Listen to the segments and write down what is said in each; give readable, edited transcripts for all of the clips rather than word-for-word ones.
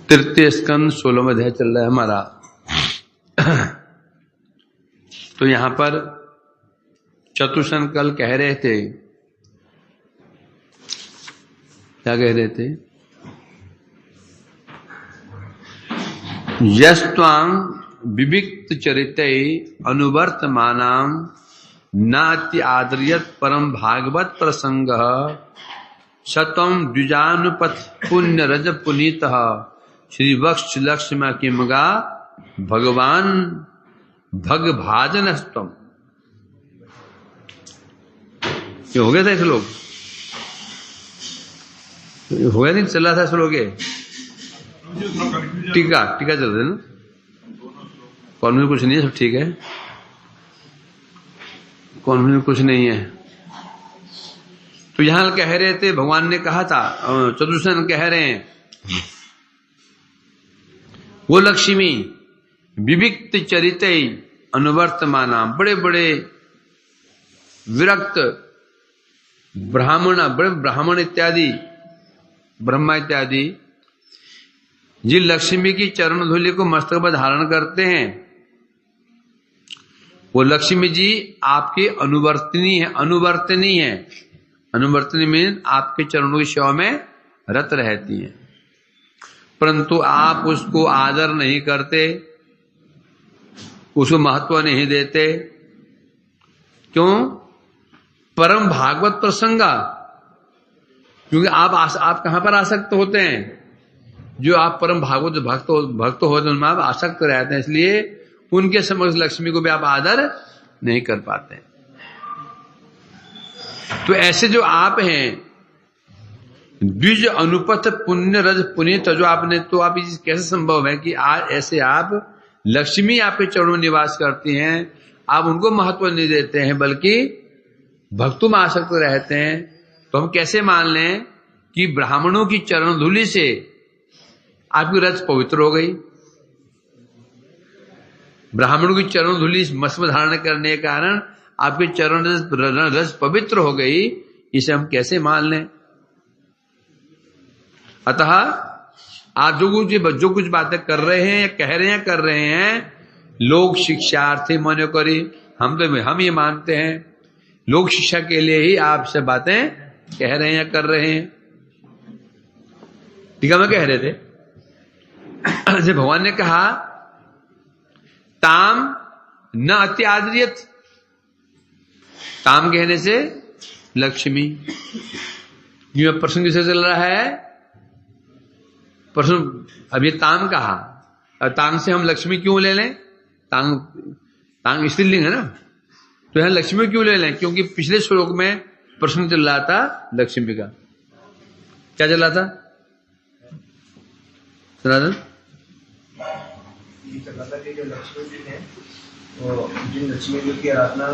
तृतीय स्कंद 16वां अध्याय चल रहा है हमारा। तो यहां पर चतुर्सन कल कह रहे थे, क्या कह रहे थे? यस्त्वां विविक्त चरिते अनुवर्तमानां नाति आदर्यत परम भागवत प्रसंग शतम द्विजानुपथ पुण्य रज पुनीत श्री वक्ष लक्ष्मण किमगा भगवान भग भाजन स्तम। ये हो गया था श्लोक, हो गया नहीं, चल रहा था श्लोक। टीका चल रहे ना, कौन में कुछ नहीं है, सब ठीक है, कौन में कुछ नहीं है। तो यहां कह रहे थे, भगवान ने कहा था, चतुर्सेन कह रहे हैं, वो लक्ष्मी विविक्त चरिते अनुवर्तमाना, बड़े बड़े विरक्त ब्राह्मण इत्यादि, ब्रह्मा इत्यादि जिन लक्ष्मी की चरण धूलि को मस्तक पर धारण करते हैं, वो लक्ष्मी जी आपके अनुवर्तनी है। अनुवर्तनी मीन आपके चरणों की सेवा में रत रहती हैं, परंतु आप उसको आदर नहीं करते, उसको महत्व नहीं देते। क्यों? परम भागवत प्रसंगा, क्योंकि आप कहां पर आसक्त होते हैं? जो आप परम भागवत भक्त होते हैं उनमें आप आसक्त रहते हैं, इसलिए उनके समक्ष लक्ष्मी को भी आप आदर नहीं कर पाते। तो ऐसे जो आप हैं, द्विज अनुपथ पुण्य रज पुनीत, जो आपने, तो आप कैसे संभव है कि आज ऐसे आप लक्ष्मी आपके चरणों में निवास करती हैं, आप उनको महत्व नहीं देते हैं, बल्कि भक्तों में आसक्त रहते हैं। तो हम कैसे मान लें कि ब्राह्मणों की चरण धूलि से आपकी रज पवित्र हो गई? ब्राह्मणों की चरण धूलि मस्त धारण करने के कारण आपके चरण रज पवित्र हो गई, इसे हम कैसे मान लें? अतः आप जो कुछ बातें कर रहे हैं या कर रहे हैं, लोक शिक्षार्थी मनो करी, हम ये मानते हैं लोक शिक्षा के लिए ही आप सब बातें कह रहे हैं या कर रहे हैं। ठीक है, मैं कह रहे थे जैसे भगवान ने कहा ताम न अति आदरियत, ताम कहने से लक्ष्मी, ये प्रश्न किसे चल रहा है? प्रश्न अब ये ताम कहा, तांग से हम लक्ष्मी क्यों ले लें? तांग स्त्रीलिंग है ना, तो यहां लक्ष्मी क्यों ले लें? क्योंकि पिछले श्लोक में प्रश्न चल रहा था लक्ष्मी का। क्या चल रहा था? चल रहा था कि जो लक्ष्मी जी है, वो जिन लक्ष्मी जी की आराधना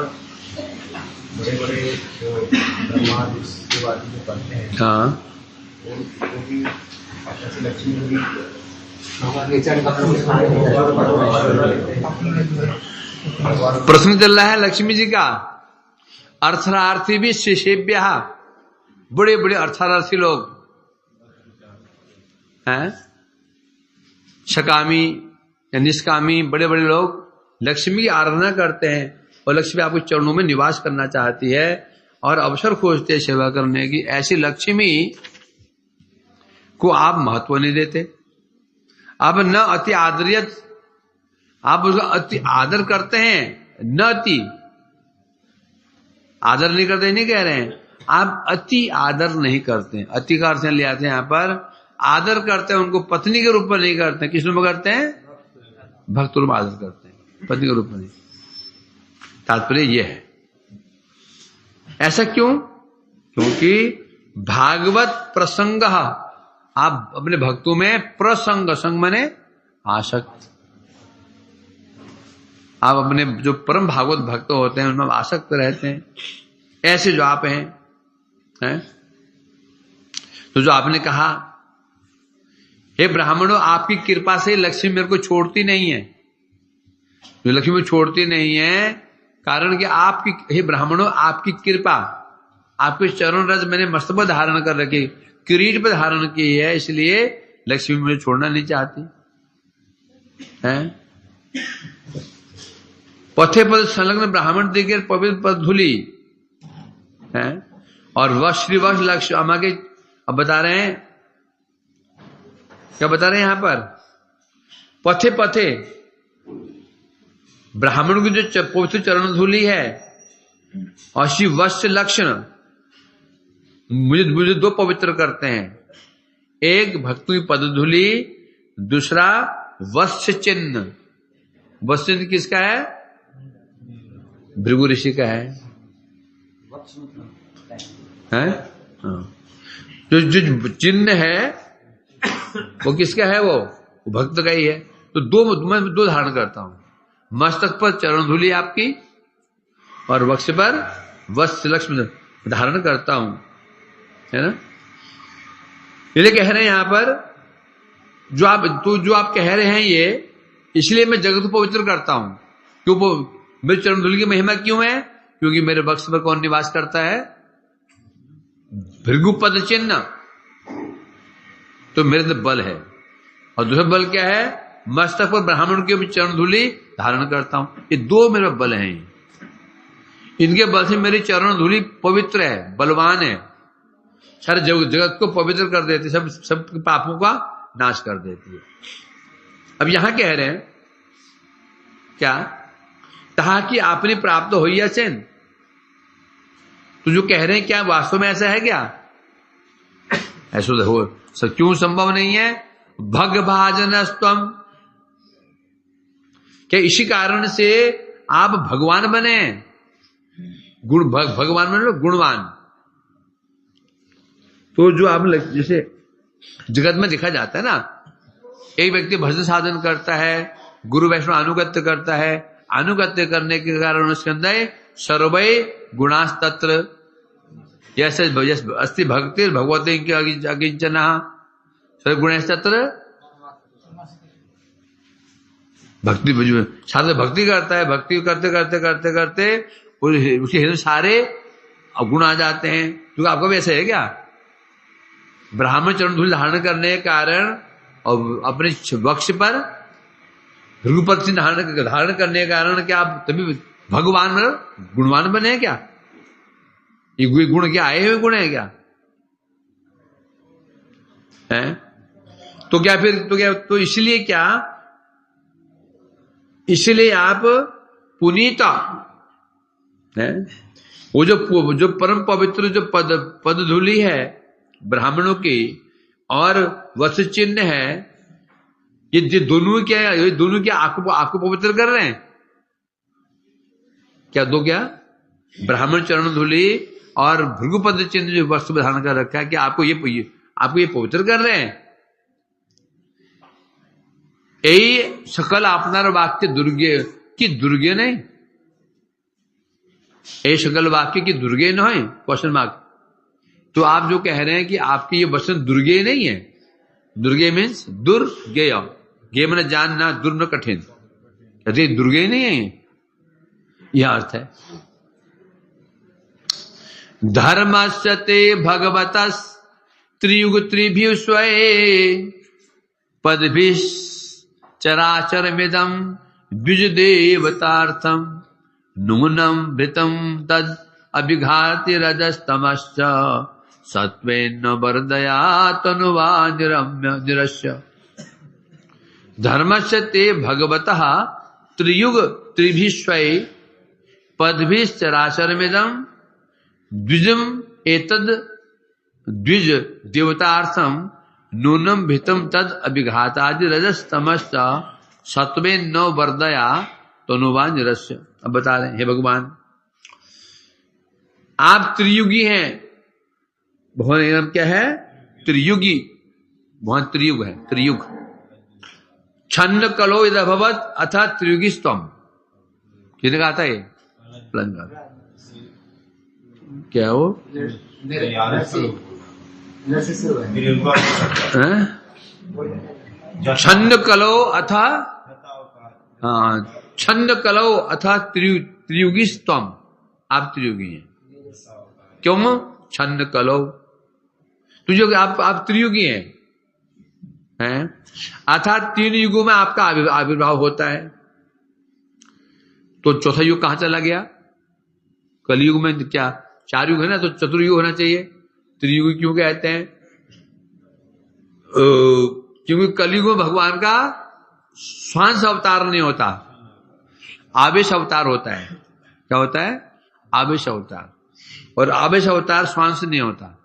बड़े बड़े जो ब्रह्मादि जो करते हैं, हाँ, वो भी ऐसी लक्ष्मी जी प्रश्न चल रहा है लक्ष्मी जी का। अर्थार्थी भी शिशेभ्य, बड़े बड़े अर्थार्थी लोग हैं, सकामी या निष्कामी बड़े बड़े लोग लक्ष्मी की आराधना करते हैं, और लक्ष्मी आपके चरणों में निवास करना चाहती है और अवसर खोजते हैं सेवा करने की। ऐसी लक्ष्मी को आप महत्व नहीं देते। अब न अति आदरियत, आप उसका अति आदर करते हैं, न अति आदर नहीं करते, नहीं कह रहे हैं, आप अति आदर नहीं करते हैं। अति का अर्थ ले आते हैं यहां पर, आदर करते हैं उनको पत्नी के रूप में नहीं करते। किस रूप में करते हैं? भक्त रूप में आदर करते हैं, पत्नी के रूप में नहीं। तात्पर्य यह है। ऐसा क्यों? क्योंकि भागवत प्रसंग, आप अपने भक्तों में प्रसंग, संग माने आसक्त, आप अपने जो परम भागवत भक्त होते हैं उनमें आसक्त रहते हैं। ऐसे जो आप हैं? तो जो आपने कहा, हे ब्राह्मणों, आपकी कृपा से लक्ष्मी मेरे को छोड़ती नहीं है। जो लक्ष्मी छोड़ती नहीं है, कारण कि आपकी, हे ब्राह्मणों, आपकी कृपा, आपके चरण रज मैंने मस्तक पर धारण कर रखी, किरीट पर धारण की है, इसलिए लक्ष्मी मुझे छोड़ना नहीं चाहती है। पथे पद संलग्न ब्राह्मण देखे पवित्र पद धुली है। और वश श्री वश लक्ष्य अमा के अब बता रहे हैं, क्या बता रहे हैं यहां पर? पथे पथे ब्राह्मण की जो पवित्र चरण धूली है और श्री वश लक्षण मुझे दो पवित्र करते हैं। एक भक्ति पद धूली, दूसरा वत्स चिन्ह। वत्स चिन्ह किसका है? भृगु ऋषि का है। जो चिन्ह है वो किसका है? वो भक्त का ही है। तो मैं दो धारण करता हूं, मस्तक पर चरण धूली आपकी और वक्ष पर वत्स लक्ष्मी धारण करता हूं, है ना। इसलिए कह रहे हैं यहां पर जो आप कह रहे हैं ये, इसलिए मैं जगत को पवित्र करता हूं। क्यों? मेरे चरण धूलि की महिमा क्यों है? क्योंकि मेरे वक्ष पर कौन निवास करता है? भृगुपद चिन्ह। तो मेरे अंदर बल है। और दूसरा बल क्या है? मस्तक पर ब्राह्मण के चरण धूलि धारण करता हूं। ये दो मेरे बल हैं। इनके बल से मेरी चरण धूलि पवित्र है, बलवान है, सारे जगत को पवित्र कर देती है, सब पापों का नाश कर देती है। अब यहां कह रहे हैं क्या? कहा कि आपने प्राप्त हो या चैन। तो जो कह रहे हैं क्या वास्तव में ऐसा है क्या? ऐसा हो क्यों संभव नहीं है? भग भाजन स्तम, क्या इसी कारण से आप भगवान बने? भगवान बने, गुणवान। तो जो आप जैसे जगत में देखा जाता है ना, एक व्यक्ति भजन साधन करता है, गुरु वैष्णव अनुगत्य करता है, अनुगत्य करने के कारण उसके अंदर सर्वै गुणास्तत्र जैसे अस्ति भक्ति भगवती अकिंचना सर्वगुणस्तत्र। भक्ति साधन भक्ति करता है, भक्ति करते करते करते करते उसके हृदय सारे गुण आ जाते हैं। क्योंकि आपका भी ऐसा है क्या? ब्राह्मण चरण धूलि धारण करने के कारण और अपने वक्ष पर भृगुपद चिन्ह धारण करने के कारण क्या आप तभी भगवान गुणवान बने हैं क्या? ये गुण क्या आए हुए गुण है क्या? है? तो क्या फिर तो इसलिए क्या? इसलिए आप पुनीता है। वो जो परम पवित्र जो पद धूलि है ब्राह्मणों की और वत्स चिन्ह है, ये दोनों क्या आपको पवित्र कर रहे हैं क्या? दो क्या? ब्राह्मण चरण धूलि और भृगुपद चिन्ह जो वस्त्र धारण कर रखा है, क्या आपको ये पवित्र कर रहे हैं? यही सकल आपनार वाक्य दुर्गे नहीं, ये सकल वाक्य की दुर्गे न है? Question mark. तो आप जो कह रहे हैं कि आपके ये वचन दुर्गे नहीं है, दुर्गे मीन्स दुर्गेय, गे मन जानना, दुर्न कठिन, कहते दुर्गे नहीं है, यह अर्थ है। धर्मस्ते भगवत त्रियुग त्रिभ्यु स्वये पदभि चराचरमिदं द्विज देवतार्थम नूनम भृतम तद अभिघाति रजस्तमश्च सत्वेन वर्दया तनुवा निरम्य निरस्य। धर्मस्य ते भगवतः त्रियुग त्रिभिस्वै पदभिश्चराचरमिदं द्विजम एतद द्विज देवतार्थम नूनम भितम तद अभिघातादि रजस्तमश्च सत्वेन न वर्दया तनुवा निरस्य। अब बता रहे हैं, हे भगवान आप त्रियुगी हैं। भगवान नाम क्या है? त्रियुगी। भगवान त्रियुग है, त्रियुग। छन्न कलो यद अभवत अथा त्रियुगी स्तम। किसने कहा था ये? प्लंगा। क्या वो? छन्न कलो अथा, छन्न कलो अथा त्रियुगी स्तम। आप त्रियुगी हैं। क्यों? छन्न कलो। तो जो आप त्रियुगी हैं, हैं, अर्थात 3 युगों में आपका आविर्भाव होता है। तो चौथा युग कहां चला गया? कलयुग में क्या 4 युग है ना, तो चतुर्युग होना चाहिए। त्रियुग क्यों कहते हैं? क्योंकि कलयुग में भगवान का स्वांश अवतार नहीं होता, आवेश अवतार होता है। क्या होता है? आवेश अवतार। और आवेश अवतार स्वांश नहीं होता।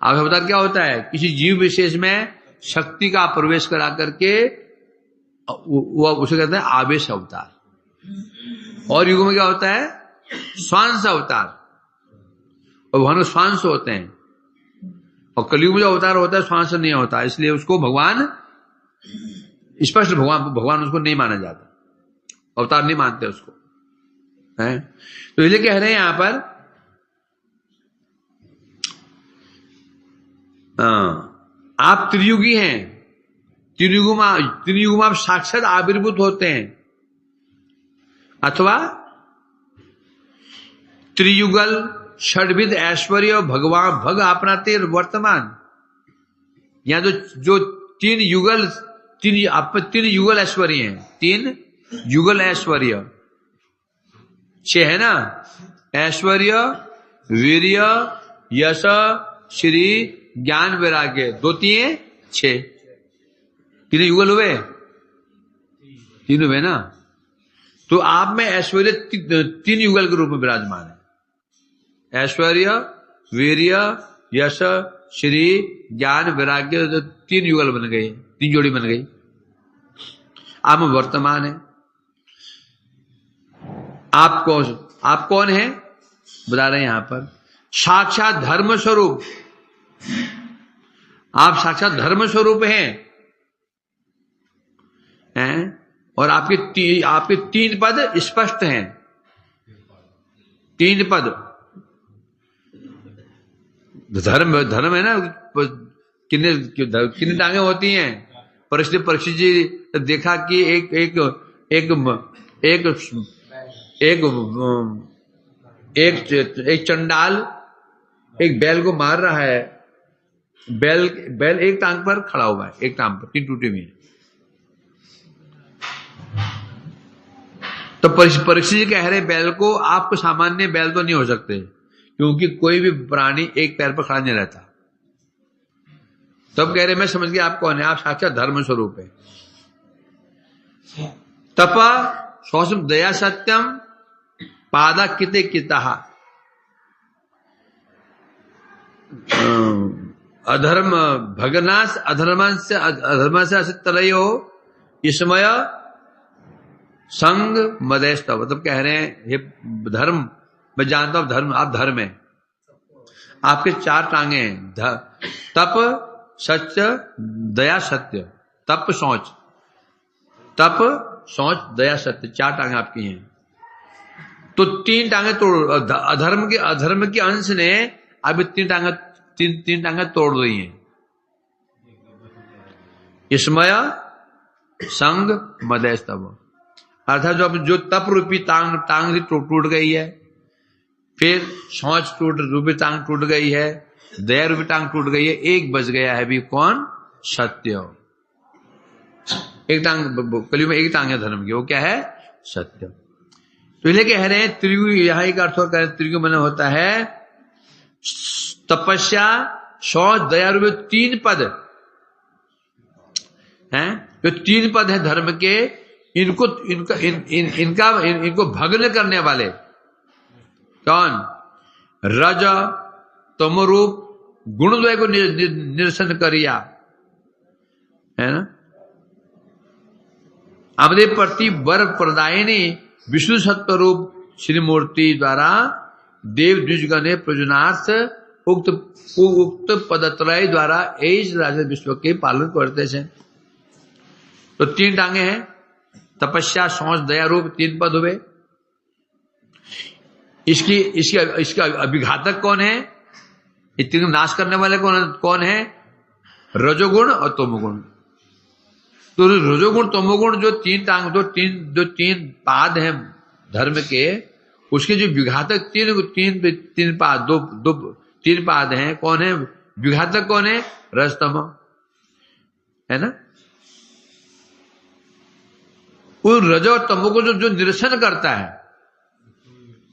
आवेश अवतार क्या होता है? किसी जीव विशेष में शक्ति का प्रवेश करा करके वो उसे कहते हैं आवेश अवतार। और युग में क्या होता है? स्वांश अवतार। और भगवान स्वांश होते हैं, और कलयुग में जो अवतार होता है स्वांश नहीं होता, इसलिए उसको भगवान स्पष्ट भगवान उसको नहीं माना जाता, अवतार नहीं मानते उसको, है? तो इसलिए कह रहे हैं यहां पर आप त्रियुगी हैं, त्रियुग में आप साक्षात आविर्भूत होते हैं, अथवा त्रियुगल षड्विध ऐश्वर्य भगवान भग अपनाते वर्तमान। यहां जो 3 युगल ऐश्वर्य हैं, 3 युगल ऐश्वर्य, 6 है ना? ऐश्वर्य, वीर्य, यश, श्री, ज्ञान, वैराग्य, 2 3 6, कितने युगल हुए? 3 हुए ना? तो आप में ऐश्वर्य 3 युगल के रूप में विराजमान है। ऐश्वर्य, वीर्य, यश, श्री, ज्ञान, वैराग्य, 3 युगल बन गए, 3 जोड़ी बन गई। आप में वर्तमान है। आप कौन है? बता रहे हैं यहां पर, साक्षात धर्म स्वरूप। आप साक्षात धर्म स्वरूप हैं, और आपके 3 पद स्पष्ट हैं। 3 पद धर्म है ना, कितने टांगे होती हैं? परीक्षित जी देखा कि एक चंडाल एक बैल को मार रहा है। बैल एक टांग पर खड़ा हुआ है, एक टांग पर 3 टूटे हुए हैं। तो परीक्षित जी कह रहे बैल को, आपको सामान्य बैल तो नहीं हो सकते, क्योंकि कोई भी प्राणी एक पैर पर खड़ा नहीं रहता। तब कह रहे मैं समझ गया आप कौन है, आप साक्षात धर्म स्वरूप है। तपा स्वसम दया सत्यम पादा किते किता अधर्म भगनाश अधर्म से असतलयो इसमय संग मदेस्तव। मतलब कह रहे हैं ये धर्म, मैं जानता हूं धर्म, आप धर्म है, आपके 4 टांगे हैं, तप, सत्य, दया, सत्य। तप सोच, दया, सत्य, 4 टांगे आपकी हैं। तो 3 टांगे तोड़, अधर्म के अंश ने अभी 3 टांगे तोड़ दी हैं। इसमय संग मदेस्तव, अर्थात जो तप रूपी टांग टूट गई है, फिर सोच रूपी टांग टूट गई है, दया रूपी टांग टूट गई है, एक बच गया है भी, कौन? सत्य। एक टांग कलयुग में एक टांग है धर्म की, वो क्या है? सत्य। तो इसलिए कह रहे हैं त्रियुग, यहां एक अर्थ और कह रहे त्रियुग मैंने होता है तपस्या, शौच, दया रूपी 3 पद हैं। जो 3 पद है धर्म के, इनको भग्न करने वाले कौन? रज तमरूप गुणद्वय को निरसन करिया, है ना? अपने प्रति वर प्रदायिनी विष्णु सत्वरूप श्री मूर्ति द्वारा देव द्विजगणे प्रयोजनार्थ उक्त पदत्रय द्वारा एज राजा विश्व के पालन करते हैं। तो 3 टांगे हैं, तपस्या, सोच, दया रूप 3 पद हुए। इसका अभिघातक कौन है? इतने नाश करने वाले कौन है? रजोगुण और तमोगुण। तो रजोगुण तमोगुण जो 3 पाद हैं धर्म के, उसके जो विघातक 3 पाद 2 3 पाद हैं, कौन है विघातक? कौन है? रजतम। है ना। उन रजो और तमो को जो निरसन करता है,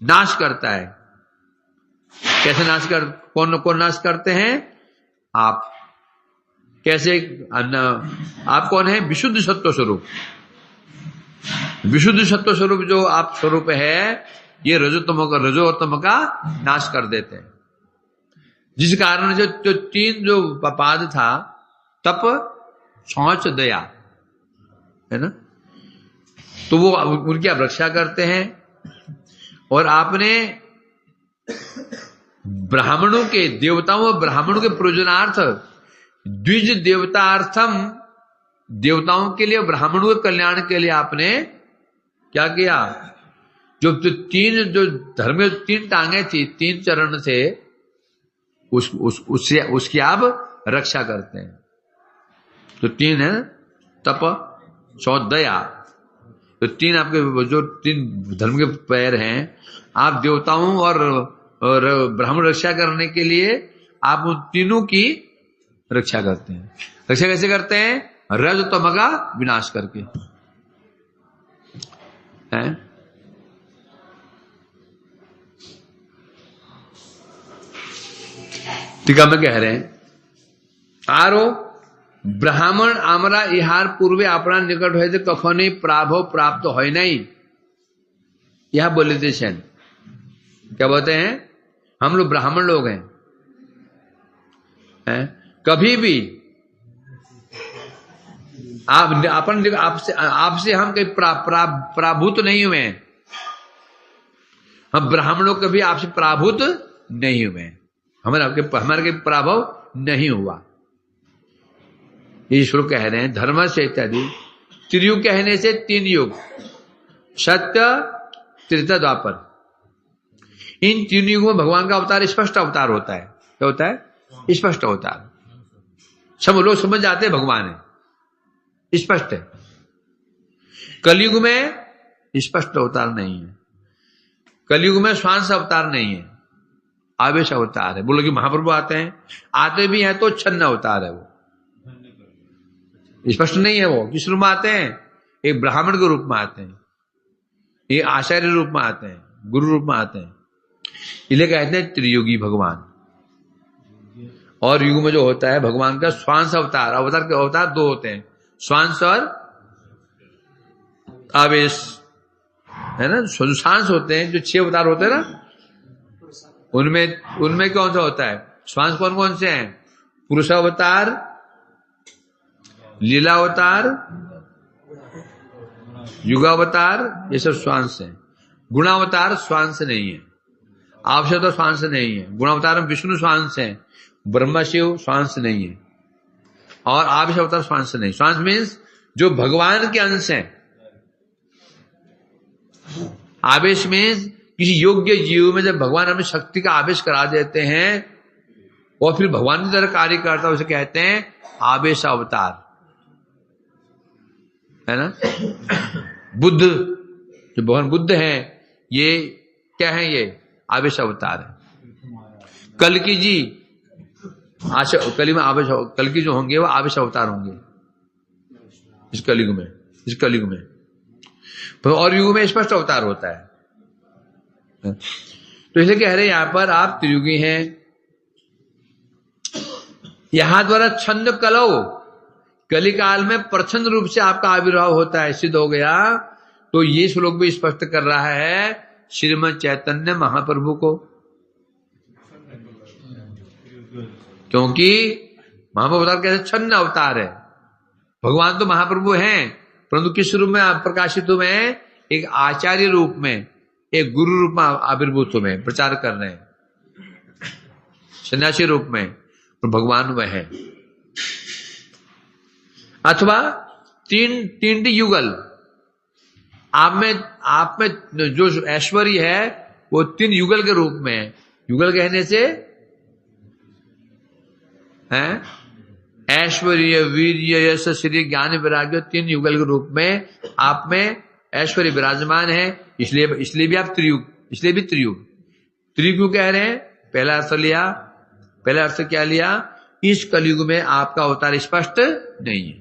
नाश करता है। कैसे नाश कर, कौन नाश करते हैं? आप। कैसे? आप कौन है? विशुद्ध सत्व स्वरूप। विशुद्ध सत्व स्वरूप जो आप स्वरूप है, ये रजो और तमो का नाश कर देते हैं। जिस कारण जो तीन जो पाद था, तप, शौच, दया, है ना, तो वो उनकी आप रक्षा करते हैं। और आपने ब्राह्मणों के, देवताओं और ब्राह्मणों के प्रयोजनार्थ, द्विज देवतार्थम, देवताओं के लिए, ब्राह्मणों के कल्याण के लिए आपने क्या किया? जो तीन, जो धर्म में तीन टांगे थी, तीन चरण थे, उसकी आप रक्षा करते हैं। तो तीन है तप, शौच, दया। तो तीन आपके जो तीन धर्म के पैर हैं, आप देवताओं और ब्राह्मण रक्षा करने के लिए आप उन तीनों की रक्षा करते हैं। रक्षा कैसे करते हैं? रज तम का विनाश करके, है? टीका में कह रहे हैं, आरो ब्राह्मण आमरा इहार पूर्वे अपना निकट है कखनी प्राभव प्राप्त हो नहीं। यह बोले थे सेन, क्या बोलते हैं? हम लोग ब्राह्मण लोग हैं, कभी भी आपसे हम कहीं प्राभूत नहीं हुए। हम ब्राह्मण लोग कभी आपसे प्राभूत नहीं हुए, हमारे कहीं प्राभव नहीं हुआ। ये श्लोक कह रहे हैं। धर्म से इत्यादि त्रियुग कहने से तीन युग, सत्य, त्रेता, द्वापर, इन तीन युगों में भगवान का अवतार स्पष्ट अवतार होता है। क्या होता है? स्पष्ट अवतार। सब लोग समझ जाते हैं भगवान है, स्पष्ट है। कलयुग में स्पष्ट अवतार नहीं है। कलयुग में स्वांश अवतार नहीं है, आवेश अवतार है। बोलो कि महाप्रभु आते भी हैं तो छन्न अवतार है। वो स्पष्ट नहीं है। वो किस रूप में आते हैं? एक ब्राह्मण के रूप में आते हैं, ये आचार्य रूप में आते हैं, गुरु रूप में आते हैं। इसलिए कहते हैं त्रियुगी भगवान। और युग में जो होता है भगवान का स्वांश अवतार, अवतार के अवतार दो होते हैं, स्वांश और आवेश, है ना। जो सांस होते हैं, जो 6 अवतार होते हैं ना, उनमें कौन सा होता है? स्वांश कौन कौन से हैं? पुरुष अवतार, लीला अवतार, युगावतार, ये सब स्वांश है। गुणावतार स्वांश नहीं है, आवश्यक स्वांश नहीं है। गुणावतार में विष्णु स्वांश है, ब्रह्मा शिव स्वांश नहीं है, और आवेश अवतार स्वांश नहीं। स्वांश मीन्स जो भगवान के अंश है। आवेश मीन्स किसी योग्य जीव में जब भगवान हमें शक्ति का आवेश करा देते हैं और फिर भगवान की तरह कार्य करता है, उसे कहते हैं आवेश अवतार, है ना। बुद्ध, जो भगवान बुद्ध हैं, ये क्या है? ये आवेश अवतार है। कल्कि जी कली में आवेश, कल्कि जो होंगे वो आवेश अवतार होंगे इस कलयुग में। और युग में स्पष्ट अवतार होता है। तो इसलिए कह रहे हैं यहां पर आप त्रियुगी हैं। यहां द्वारा छंद कलौ, कलिकाल में प्रचंड रूप से आपका आविर्भाव होता है, सिद्ध हो गया। तो ये श्लोक भी स्पष्ट कर रहा है श्रीमद् चैतन्य महाप्रभु को, क्योंकि महाप्रभु अवतार कैसे छन्न अवतार है। भगवान तो महाप्रभु हैं, परंतु किस रूप में आप प्रकाशित हुए हैं? एक आचार्य रूप में, एक गुरु रूप में आविर्भूत हुए, प्रचार कर रहे हैं, सन्यासी रूप में, तो भगवान वह है। अथवा तीन युगल, आप में जो ऐश्वर्य है वो 3 युगल के रूप में है। युगल कहने से है ऐश्वर्य, वीर्य, यश, श्री, ज्ञान, वैराग्य, 3 युगल के रूप में आप में ऐश्वर्य विराजमान है। इसलिए भी आप त्रियुग, इसलिए भी त्रियुग। त्रियुग क्यों कह रहे हैं? पहला अर्थ क्या लिया? इस कलयुग में आपका अवतार स्पष्ट नहीं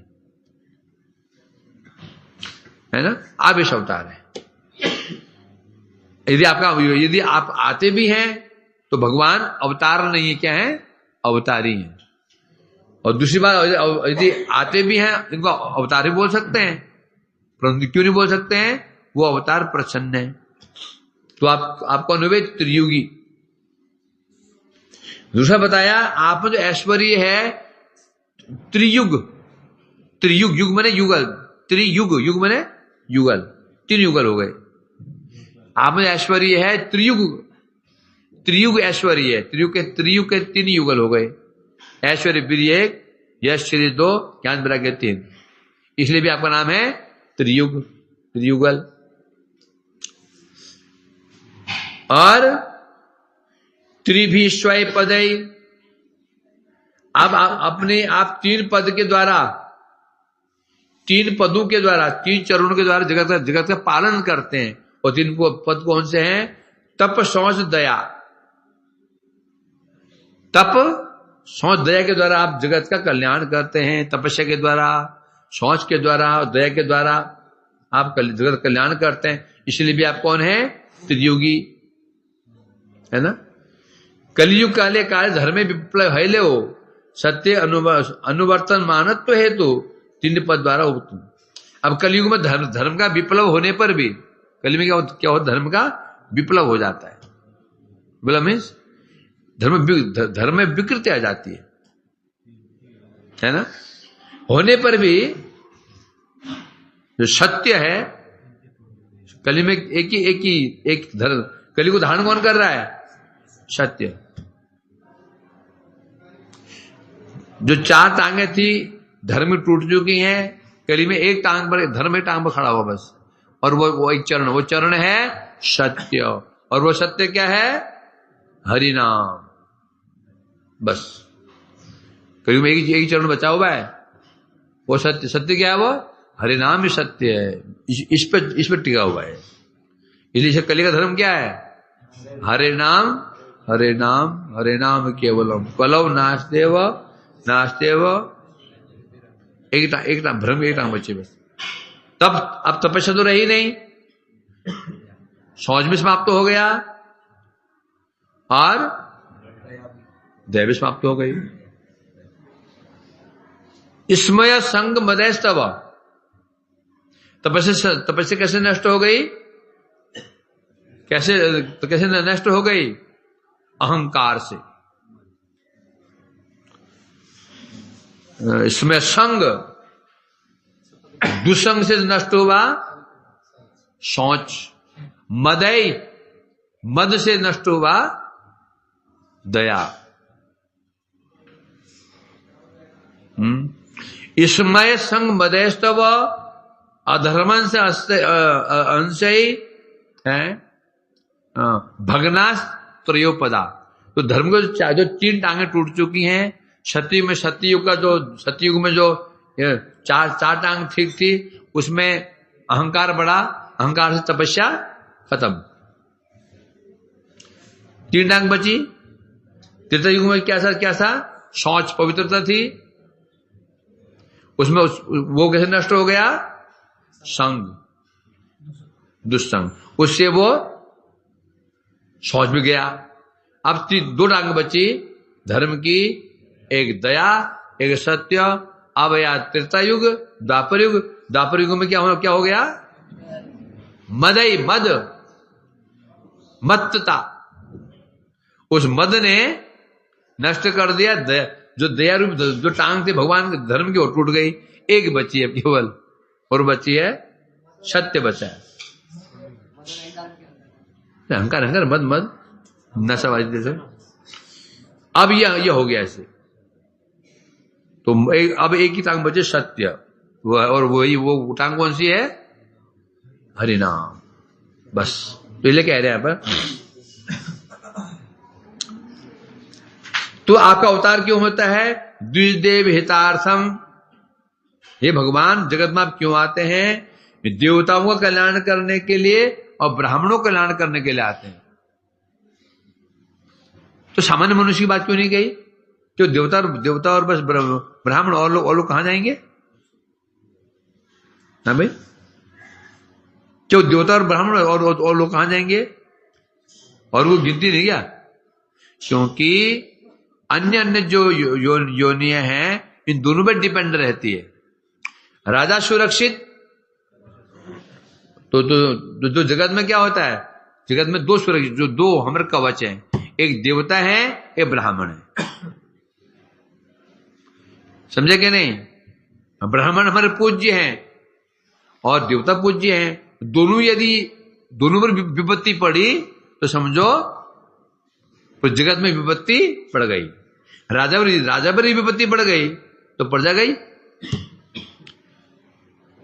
है ना, आप इस अवतार है। यदि आप आते भी हैं तो भगवान अवतार नहीं है, क्या है, अवतारी है। और दूसरी बात, यदि आते भी हैं इनको अवतार भी बोल सकते हैं, परंतु क्यों नहीं बोल सकते हैं, वो अवतार प्रसन्न है। तो आपको अनुवेद त्रियुगी। दूसरा बताया आप जो ऐश्वर्य है त्रियुग, त्रियुग युग माने युगल, त्रियुग युग माने युगल, 3 युगल हो गए। आप में ऐश्वर्य है त्रियुग, त्रियुग ऐश्वर्य है, त्रियुग के 3 युगल हो गए। ऐश्वर्य वीर्य 1, यश श्री 2, ज्ञान वैराग्य 3, इसलिए भी आपका नाम है त्रियुग, त्रियुगल। और त्रिभीष्वय पदय, अब अपने आप 3 पद के द्वारा, 3 पदों के द्वारा, 3 चरणों के द्वारा जगत का पालन करते हैं। और 3 पद कौन से हैं, तप शौच दया। तप शौच दया के द्वारा आप जगत का कल्याण करते हैं, तपस्या के द्वारा, शौच के द्वारा, दया के द्वारा आप जगत कल्याण करते हैं। इसलिए भी आप कौन है, त्रियुगी है ना। कलियुग काले काल धर्म विप्लव है ले, सत्य अनुवर्तन मानत्व हेतु 3 पद द्वारा। अब कलियुग में धर्म का विप्लव होने पर भी, कलियुग में क्या होता, धर्म का विप्लव हो जाता है। विप्लव मीन्स धर्म में विकृति आ जाती है ना। होने पर भी जो सत्य है, कलियुग में एक धर्म, कलियुग को धारण कौन कर रहा है, सत्य। जो 4 टांगे थी धर्म टूट चुकी हैं, कली में एक टांग पर, धर्म एक टांग पर खड़ा हुआ बस। और वो एक चरण, वो चरण है सत्य। और वो सत्य क्या है, हरि नाम, बस। कली में एक चरण बचा हुआ है, वो सत्य। सत्य क्या है, वो हरि नाम ही सत्य है। इस पर टिका हुआ है। इसलिए कली का धर्म क्या है, हरे नाम, हरे नाम, हरे नाम केवलम, कलौ नास्तेव नास्तेव, एक भ्रम, एक टांग बचे बस। तब अब तपस्या तो रही नहीं, शौच भी समाप्त हो गया और दया भी समाप्त हो गई। स्मय संग मदैस्तव, तपस्या कैसे नष्ट हो गई, कैसे नष्ट हो गई, अहंकार से। इसमें संग, दुसंग से नष्ट हुआ शौच, मदय, मद से नष्ट हुआ दया। इसमय संग मदयस्तव, अधर्मन से अंशय है भगनाश त्रयोपदा। तो धर्म को जो 3 टांगे टूट चुकी हैं, सतयुग में जो 4 टांग ठीक थी, उसमें अहंकार बढ़ा, अहंकार से तपस्या खत्म, 3 टांग बची। त्रेता युग में क्या था, शौच पवित्रता थी, उसमें वो कैसे नष्ट हो गया, संग, दुस्संग, उससे वो शौच भी गया। अब 2 टांग बची धर्म की, एक दया, एक सत्य। अब या त्रेता युग, द्वापर युग। द्वापर युग में क्या हो गया, मदई, मत्तता। उस मद ने नष्ट कर दिया दया, जो दया रूप जो टांग थी भगवान के धर्म की, ओर टूट गई। एक बची है केवल, और बची है सत्य बचा है। अहंकार मद नशाबाजी जैसे। अब यह हो गया ऐसे। तो अब एक ही टांग बचे सत्य, और वो टांग कौन सी है, हरिनाम, बस। तो ये कह रहे हैं यहाँ पर। तो आपका अवतार क्यों होता है, द्विदेव हितार्थम। हे भगवान, जगत में आप क्यों आते हैं, देवताओं का कल्याण करने के लिए और ब्राह्मणों का कल्याण करने के लिए आते हैं। तो सामान्य मनुष्य की बात क्यों नहीं कही, जो देवता और बस ब्राह्मण और लोग कहां जाएंगे? हाँ भाई, जो देवता और ब्राह्मण और लोग कहां जाएंगे? और वो गिनती नहीं क्या? क्योंकि अन्य जो योनियां हैं इन दोनों पर डिपेंड रहती है। राजा सुरक्षित तो जगत में क्या होता है? जगत में दो सुरक्षित, जो दो हमारे कवच हैं, एक देवता है एक ब्राह्मण है। समझे कि नहीं? ब्राह्मण हमारे पूज्य हैं और देवता पूज्य हैं। दोनों पर विपत्ति पड़ी तो समझो तो जगत में विपत्ति पड़ गई। राजा पर विपत्ति पड़ गई तो प्रजा गई।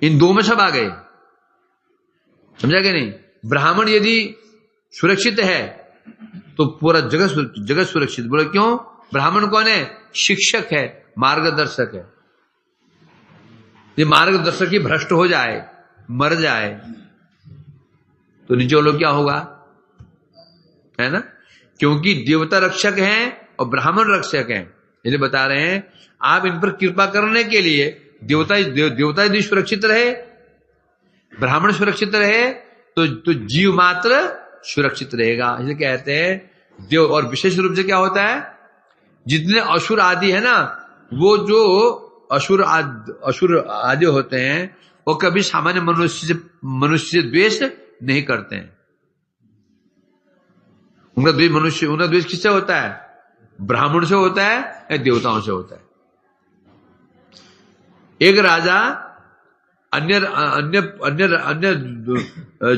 इन दो में सब आ गए। समझा कि नहीं? ब्राह्मण यदि सुरक्षित है तो पूरा जगत सुरक्षित। बोले क्यों? ब्राह्मण कौन है? शिक्षक है, मार्गदर्शक है। ये मार्गदर्शक ही भ्रष्ट हो जाए, मर जाए तो नीचे वालों क्या होगा? है ना? क्योंकि देवता रक्षक हैं और ब्राह्मण रक्षक हैं। इसलिए बता रहे हैं आप इन पर कृपा करने के लिए देवता यदि सुरक्षित रहे, ब्राह्मण सुरक्षित रहे तो जीव मात्र सुरक्षित रहेगा। इसलिए कहते हैं देव। और विशेष रूप से क्या होता है? जितने असुर आदि है ना, वो जो असुर आदि होते हैं वो कभी सामान्य मनुष्य से द्वेष नहीं करते हैं। उनका द्वेष किससे होता है? ब्राह्मण से होता है या देवताओं से होता है। एक राजा अन्य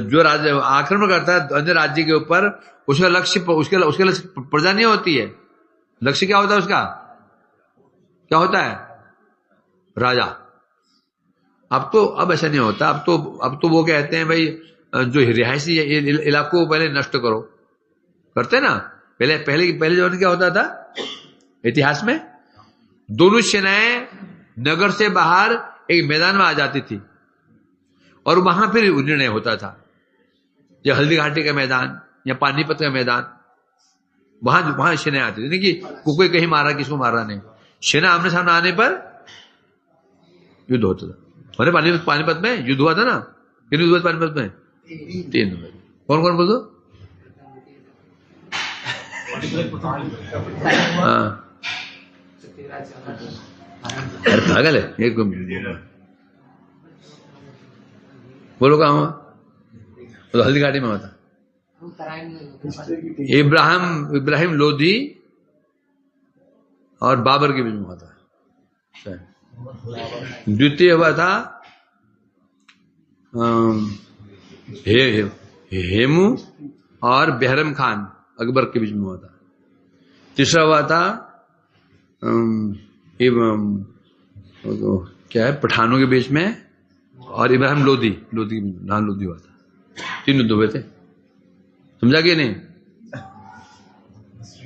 जो राजा आक्रमण करता है अन्य राज्य के ऊपर, उसका लक्ष्य प्रजा नहीं होती है। लक्ष्य क्या होता है उसका? क्या होता है? राजा। अब ऐसा नहीं होता। अब तो वो कहते हैं भाई जो रिहायशी इलाकों को पहले नष्ट करो। करते ना? पहले जमाने क्या होता था इतिहास में? दोनों सेनाएं नगर से बाहर एक मैदान में आ जाती थी और वहां फिर निर्णय होता था। या हल्दी घाटी का मैदान या पानीपत का मैदान, वहां सेना आती थी। नहीं कि कोई कहीं मारा किसको मारा नहीं, सेना आमने सामने आने पर युद्ध होता था। अरे पानीपत में युद्ध हुआ था ना? कितने युद्ध हुआ पानीपत में? 3 में। कौन कौन बोल दो? हाँ, अरे पागल है एक। बोलो कहाँ हुआ? तो हल्दी घाटी में हुआ था। इब्राहिम लोधी और बाबर के बीच में हुआ था। द्वितीय हुआ था हेमू और बेहरम खान अकबर के बीच में हुआ था। तीसरा हुआ था क्या है, पठानों के बीच में और इब्राहिम लोधी के बीच में नान लोधी हुआ था। 3 युद्ध हुए थे। समझा कि नहीं?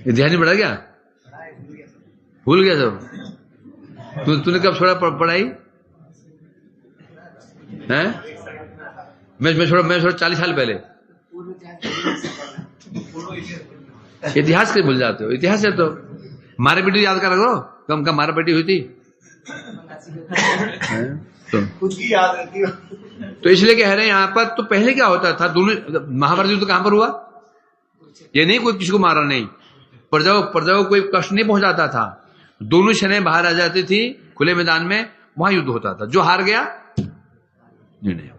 ये ध्यान नहीं पड़ा क्या? भूल गया सब? तूने कब छोड़ा पढ़ाई? हैं? मैं छोड़ा 40 साल पहले। इतिहास के भूल जाते हो। इतिहास है तो मारे बेटी याद कर रखो। कम मारा बेटी हुई थी कुछ की याद रहती हो। तो इसलिए कह रहे हैं यहाँ पर। तो पहले क्या होता था? दोनों महाभारत युद्ध कहां पर हुआ? ये नहीं कोई किसी को मारा नहीं, प्रजा को कोई कष्ट नहीं पहुंचाता था। दोनों सेनाएं बाहर आ जाती थी खुले मैदान में, वहां युद्ध होता था। जो हार गया नहीं।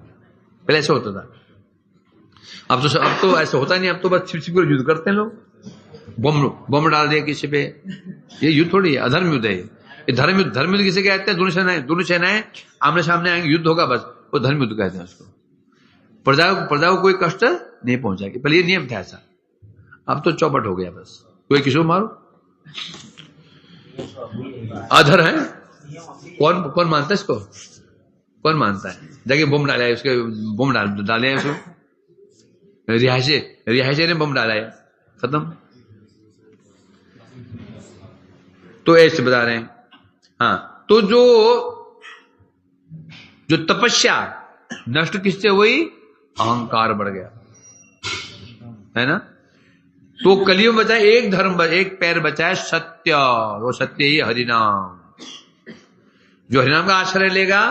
पहले ऐसा होता था। अब तो ऐसा होता नहीं। अब तो बस छिप युद्ध करते हैं लोग। बम डाल दिया किसी पे। ये युद्ध थोड़ी है, अधर्म युद्ध है। ये धर्म युद्ध किसे कहते हैं? दोनों सेनाएं आमने सामने आएंगे, युद्ध होगा, बस वो धर्म युद्ध कहते हैं उसको। प्रजा को कोई कष्ट नहीं पहुंचाएगी। पहले ये नियम था ऐसा। अब तो चौपट हो गया, बस कोई किसी को मारो। अधर है। कौन मानता है इसको? कौन मानता है? जाके बम डाला है उसके, बम डाले हैं उसको। रिहायशे ने बम डाला है, खत्म। तो ऐसे बता रहे हैं। हाँ, तो जो तपस्या नष्ट किससे हुई? अहंकार बढ़ गया, है ना? तो कलियुग में बचा एक धर्म, एक पैर बचा है सत्य, और वो सत्य ही हरिनाम। जो हरिनाम का आश्रय लेगा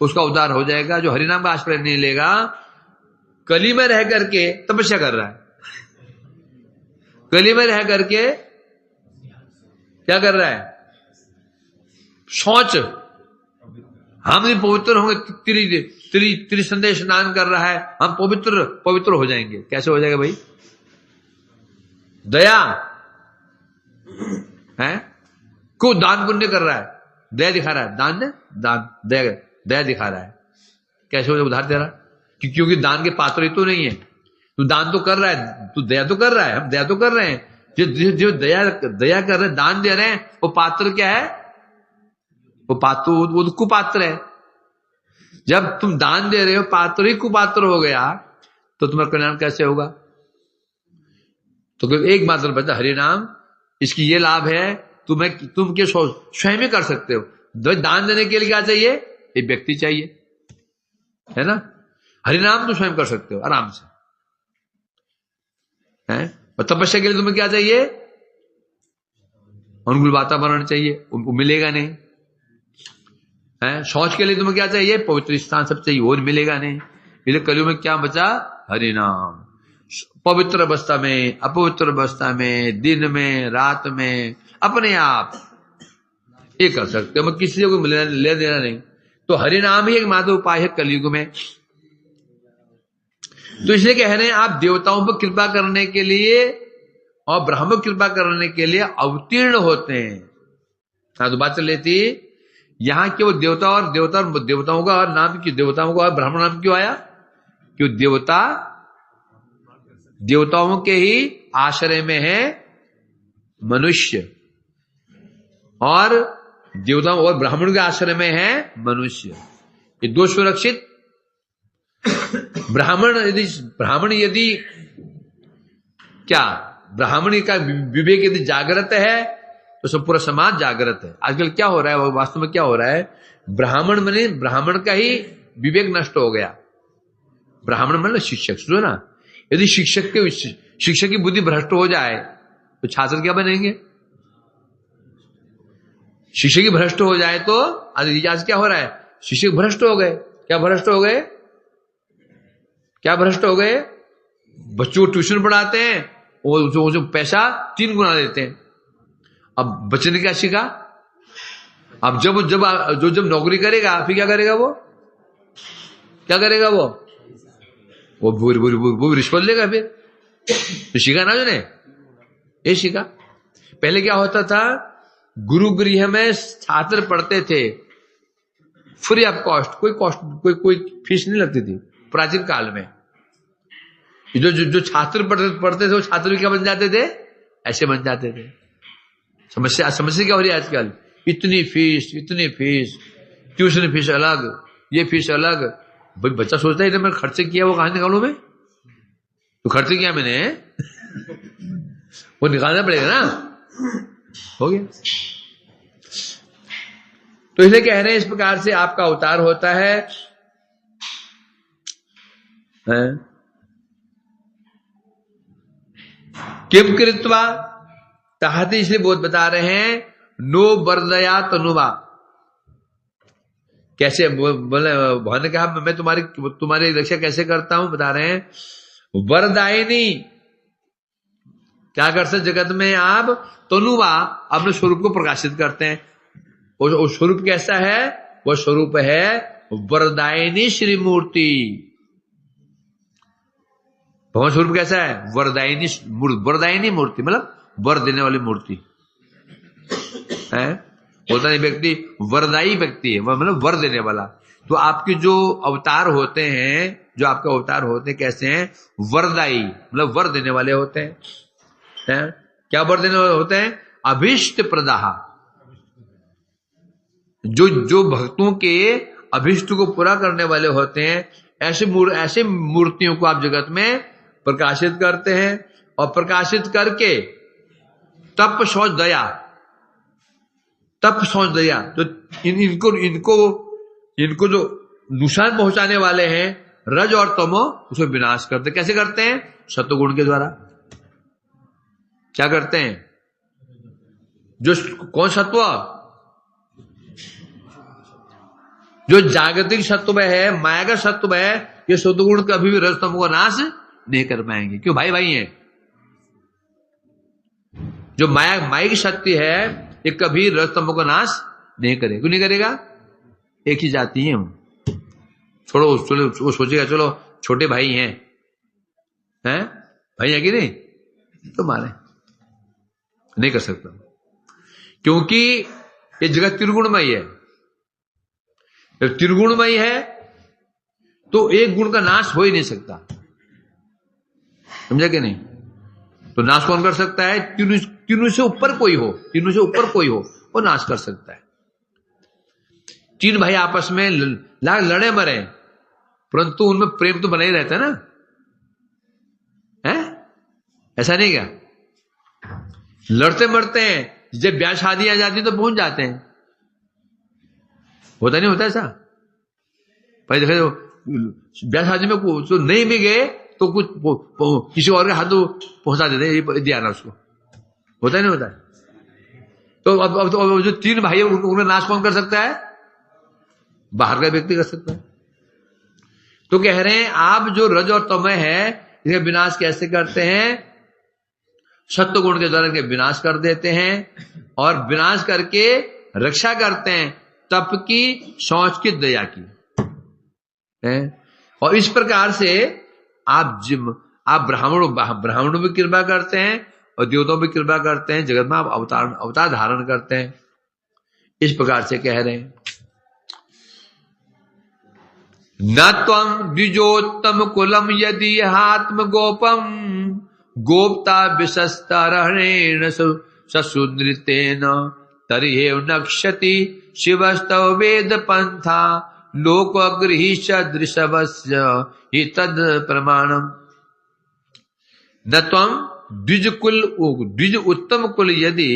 उसका उद्धार हो जाएगा। जो हरिनाम का आश्रय नहीं लेगा, कली में रह करके तपस्या कर रहा है, कली में रह करके क्या कर रहा है, शौच, हम भी पवित्र होंगे, त्रिसंध्या स्नान कर रहा है, हम पवित्र हो जाएंगे। कैसे हो जाएगा भाई? दया है, को दान पुण्य कर रहा है, दया दिखा रहा है, दान दया दिखा रहा है। कैसे हो जाएगा? उधार दे रहा, क्योंकि दान के पात्र ही तो नहीं है। तू दान तो कर रहा है, तू दया तो कर रहा है, हम दया तो कर रहे हैं। जो दया कर रहे हैं, दान दे रहे हैं, वो पात्र क्या है? वो पात्र, वो कुपात्र है। जब तुम दान दे रहे हो, पात्र ही कुपात्र हो गया, तो तुम्हारा कल्याण कैसे होगा? तो एक मात्र बचा हरिनाम, इसकी ये लाभ है, तुम के स्वयं ही कर सकते हो। दान देने के लिए क्या चाहिए? एक व्यक्ति चाहिए, है ना। हरिनाम तो स्वयं कर सकते हो आराम से, है। और तपस्या के लिए तुम्हें क्या चाहिए? अनुकूल वातावरण चाहिए, वो मिलेगा नहीं, है। शौच के लिए तुम्हें क्या चाहिए? पवित्र स्थान सब चाहिए, और मिलेगा नहीं। इसलिए कलियुग में क्या बचा? हरिनाम। पवित्र अवस्था में, अपवित्र अवस्था में, दिन में, रात में, अपने आप ये कर सकते हो, किसी से कोई ले देना नहीं। तो हरिनाम ही एक मात्र उपाय है कलियुग में। तो इसलिए कह रहे हैं, आप देवताओं पर कृपा करने के लिए और ब्राह्मण कृपा करने के लिए अवतीर्ण होते हैं। हाँ, तो बात चल रही थी यहां कि वो देवताओं का और नाम क्यों, देवताओं का और ब्राह्मण नाम क्यों आया? क्यों? देवताओं के ही आश्रय में है मनुष्य, और देवताओं और ब्राह्मण के आश्रय में है मनुष्य। ये दो सुरक्षित। ब्राह्मण का विवेक यदि जागृत है तो सब पूरा समाज जागृत है। आजकल क्या हो रहा है, वास्तव में क्या हो रहा है, ब्राह्मण का ही विवेक नष्ट हो गया। ब्राह्मण मतलब शिक्षक, सुनो ना, यदि शिक्षक की बुद्धि भ्रष्ट हो जाए तो छात्र क्या बनेंगे? शिक्षक की भ्रष्ट हो जाए तो आज क्या हो रहा है, शिक्षक भ्रष्ट हो गए। क्या भ्रष्ट हो गए? बच्चों को ट्यूशन पढ़ाते हैं, वो पैसा 3 गुना देते हैं। अब बच्चे ने क्या सीखा? अब जब नौकरी करेगा फिर क्या करेगा? वो रिश्वत लेगा फिर। तो सीखा ना उसने, ये सीखा। पहले क्या होता था, गुरु गृह में छात्र पढ़ते थे फ्री ऑफ कॉस्ट, कोई फीस नहीं लगती थी प्राचीन काल में। जो छात्र पढ़ते थे वो छात्र भी क्या बन जाते थे? ऐसे बन जाते थे। समस्या क्या हो रही है आजकल? इतनी फीस, ट्यूशन फीस अलग, ये फीस अलग। भाई बच्चा सोचता है इधर मैंने खर्चे किया, वो कहां निकालू मैं? तो खर्चे किया मैंने, वो निकालना पड़ेगा ना। हो गया। तो इसलिए कह रहे हैं इस प्रकार से आपका अवतार होता है। किम कृत्वा ताहती, इसलिए बहुत बता रहे हैं, नो वरदया तनुवा। कैसे बोले भगवान ने कहा मैं तुम्हारी रक्षा कैसे करता हूं? बता रहे हैं, वरदायिनी क्या कर सकते जगत में आप? तनुवा, अपने स्वरूप को प्रकाशित करते हैं। वो स्वरूप कैसा है? वो स्वरूप है वरदायिनी श्री मूर्ति। भगवान स्वरूप कैसा है? वरदायिनी मूर्ति, मतलब वर देने वाली मूर्ति है। बोलता नहीं व्यक्ति वरदायी व्यक्ति है, मतलब वर देने वाला। तो आपके जो अवतार होते हैं, कैसे हैं? वरदायी, मतलब वर देने वाले होते हैं। क्या वर देने वाले होते हैं? अभीष्ट प्रदाह, जो भक्तों के अभीष्ट को पूरा करने वाले होते हैं। ऐसे मूर्तियों को आप जगत में प्रकाशित करते हैं, और प्रकाशित करके तप शौच दया, तो इनको जो नुकसान पहुंचाने वाले हैं रज और तमो, उसको विनाश करते। कैसे करते हैं? सत्वगुण के द्वारा। क्या करते हैं? जो कौन सत्व? जो जागतिक सत्व है, माया का सत्व है, ये सत्वगुण कभी भी रजतम को नाश नहीं कर पाएंगे। क्यों? भाई भाई हैं। जो मायिक शक्ति है ये कभी रजतम को नाश नहीं करेगा। क्यों नहीं करेगा? एक ही जाति है हम। छोड़ो, चलो वो सोचेगा चलो छोटे भाई हैं, भाई है कि नहीं, तो मारे नहीं कर सकता, क्योंकि ये जगत त्रिगुणमय है। जब त्रिगुणमय है तो एक गुण का नाश हो ही नहीं सकता, समझा कि नहीं? तो नाश कौन कर सकता है? तीनों से ऊपर कोई हो, तीनों से ऊपर कोई हो वो नाश कर सकता है। तीन भाई आपस में लड़े मरे, परंतु उनमें प्रेम तो बना ही रहता है ना, है ऐसा नहीं क्या? लड़ते मरते हैं, जब ब्याह शादी आ जाती है तो पहुंच जाते हैं, होता नहीं होता ऐसा? भाई देखा जो ब्याह शादी में तो नहीं भी गए तो कुछ किसी और के हाथ पहुंचा देते हैं, दिया ना उसको, होता नहीं होता? तो अब जो तीन भाई है उनका नाश कौन कर सकता है? बाहर का व्यक्ति कर सकता है। तो कह रहे हैं आप जो रज और तमय है इसका विनाश कैसे करते हैं? सत्व गुण के द्वारा इनके विनाश कर देते हैं, और विनाश करके रक्षा करते हैं तप की, शौच की, दया की, और इस प्रकार से आप ब्राह्मणों भी कृपा करते हैं और देवताओं भी कृपा करते हैं, जगत में आप अवतार धारण करते हैं। इस प्रकार से कह रहे हैं न त्वं द्विजोत्तम कुलम यदि आत्म गोपम गोप्ता विशस्तरणेन ससुनृतेन तर्हि नक्ष्यति शिवस्तव वेद पंथा लोकगृहीश दृशवस्य हि तद प्रमाणम। न त्वं द्विज उत्तम कुल यदि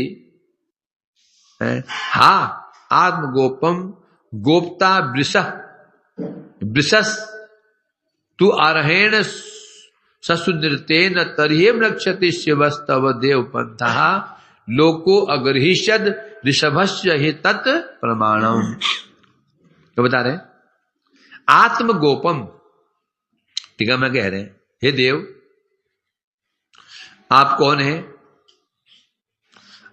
आत्म गोपम गोप्ता वृषस तु अर्हेण ससुनृतेन तर्हि नक्ष्यति शिवस्तव देव पंथा लोको अगर्हिषद ऋषभस्य हि तत् प्रमाणम। क्या बता रहे? आत्मगोपम, ठीक है, मैं कह रहे हैं हे देव आप कौन हैं?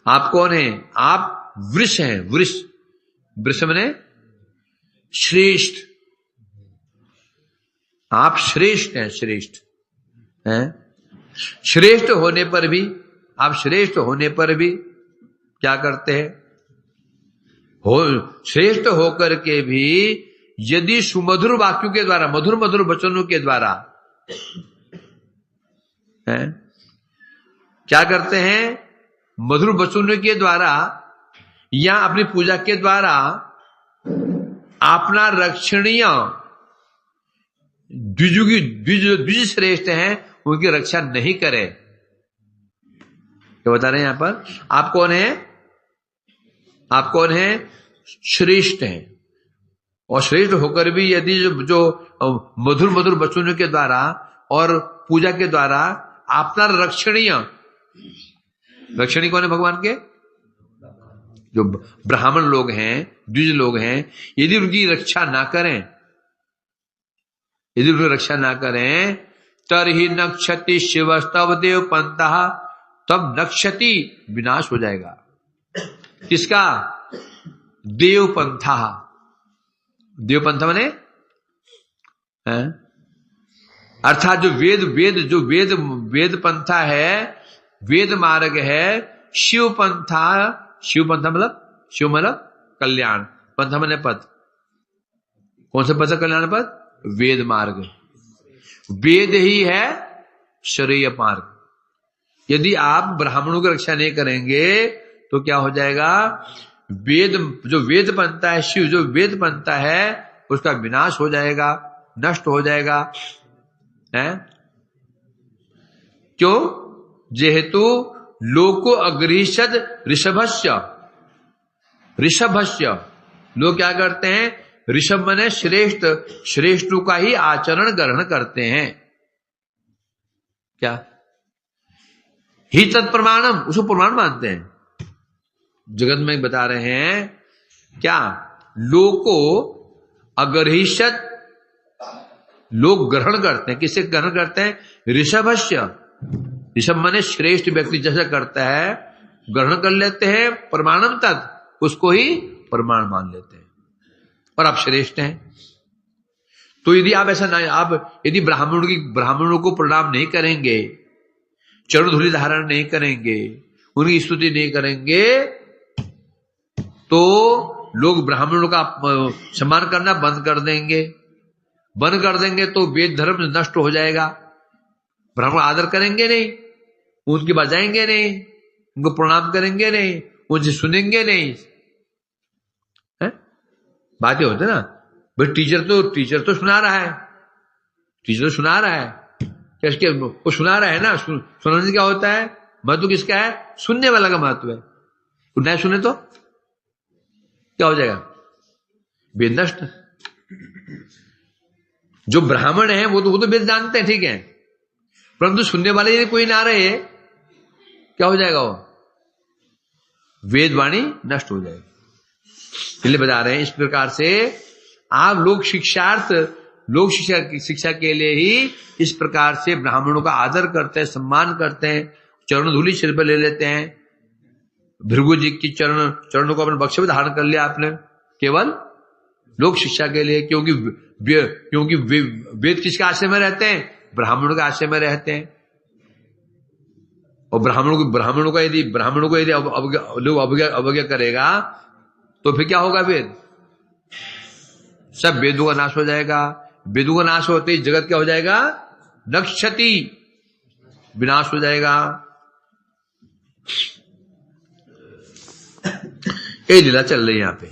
आप कौन हैं? आप वृष हैं। वृष माने श्रेष्ठ, आप श्रेष्ठ हैं, श्रेष्ठ हैं। श्रेष्ठ होने पर भी आप श्रेष्ठ होने पर भी क्या करते हैं? श्रेष्ठ होकर के भी यदि सुमधुर वाक्यों के द्वारा, मधुर मधुर वचनों के द्वारा क्या करते हैं? मधुर वचनों के द्वारा या अपनी पूजा के द्वारा अपना रक्षणीय द्विज श्रेष्ठ हैं उनकी रक्षा नहीं करे। क्या बता रहे हैं यहां पर? आप कौन हैं? आप कौन हैं? श्रेष्ठ हैं। और श्रेष्ठ होकर भी यदि जो मधुर मधुर वचनों के द्वारा और पूजा के द्वारा अपना रक्षणीय कौन है? भगवान के जो ब्राह्मण लोग हैं, द्विज लोग हैं, यदि उनकी रक्षा ना करें, यदि उनकी रक्षा ना करें तर्हि नक्ष्यति शिवस्तव देव पंथा, तब नक्ष्यति विनाश हो जाएगा। किसका? देव पंथा। देव पंथा माने अर्थात जो वेद पंथा है, वेद मार्ग है, शिव पंथा मतलब कल्याण, पंथा माने पद। कौन सा पद? कल्याण पद, वेद मार्ग। वेद ही है श्रेय मार्ग। यदि आप ब्राह्मणों की रक्षा नहीं करेंगे तो क्या हो जाएगा? जो वेद पंथा है, शिव जो वेद पंथा है उसका विनाश हो जाएगा, नष्ट हो जाएगा। क्यों? जेहेतु लोको अग्रहिषद ऋषभस्य लोग क्या करते हैं? ऋषभ माने श्रेष्ठ का ही आचरण ग्रहण करते हैं। क्या? ही तत्प्रमाणम, उसको प्रमाण मानते हैं। जगत में बता रहे हैं क्या, लोको अगर्हिषत, लोग ग्रहण करते हैं, किसे ग्रहण करते हैं, ऋषभस्य, ऋषभ माने श्रेष्ठ व्यक्ति जैसा करता है ग्रहण कर लेते हैं, प्रमाणम तत्, उसको ही प्रमाण मान लेते हैं और आप श्रेष्ठ हैं। तो यदि आप ऐसा नहीं, आप यदि ब्राह्मणों को प्रणाम नहीं करेंगे, चरण धूलि धारण नहीं करेंगे, उनकी स्तुति नहीं करेंगे, तो लोग ब्राह्मणों का सम्मान करना बंद कर देंगे तो वेद धर्म नष्ट हो जाएगा। ब्राह्मण आदर करेंगे नहीं, उनकी बजाएंगे नहीं, उनको प्रणाम करेंगे नहीं, उनसे सुनेंगे नहीं, है? बातें होते ना भाई, टीचर तो सुना रहा है, क्या वो सुना रहा है ना, सुनाने से क्या होता है, महत्व किसका है, सुनने वाला का महत्व है। नहीं सुने तो क्या हो जाएगा, वेद नष्ट। जो ब्राह्मण है वो तो वेद जानते हैं, ठीक है, परंतु सुनने वाले यदि कोई ना रहे क्या हो जाएगा, वो वेद वाणी नष्ट हो जाएगी। इसलिए बता रहे हैं इस प्रकार से आप लोक शिक्षा के लिए ही इस प्रकार से ब्राह्मणों का आदर करते हैं, सम्मान करते हैं, चरण धूलि सिर पर ले लेते हैं। भृगु जी की चरणों को अपने बक्से में धारण कर लिया आपने, केवल लोक शिक्षा के लिए, क्योंकि वेद किसके आश्रय में रहते हैं, ब्राह्मणों के आश्रय में रहते हैं। और ब्राह्मणों को यदि लोग अवज्ञा करेगा तो फिर क्या होगा, वेद सब वेदों का नाश हो जाएगा। वेदों का नाश होते ही जगत क्या हो जाएगा, नक्षति, विनाश हो जाएगा। ये लीला चल रही है यहां पे।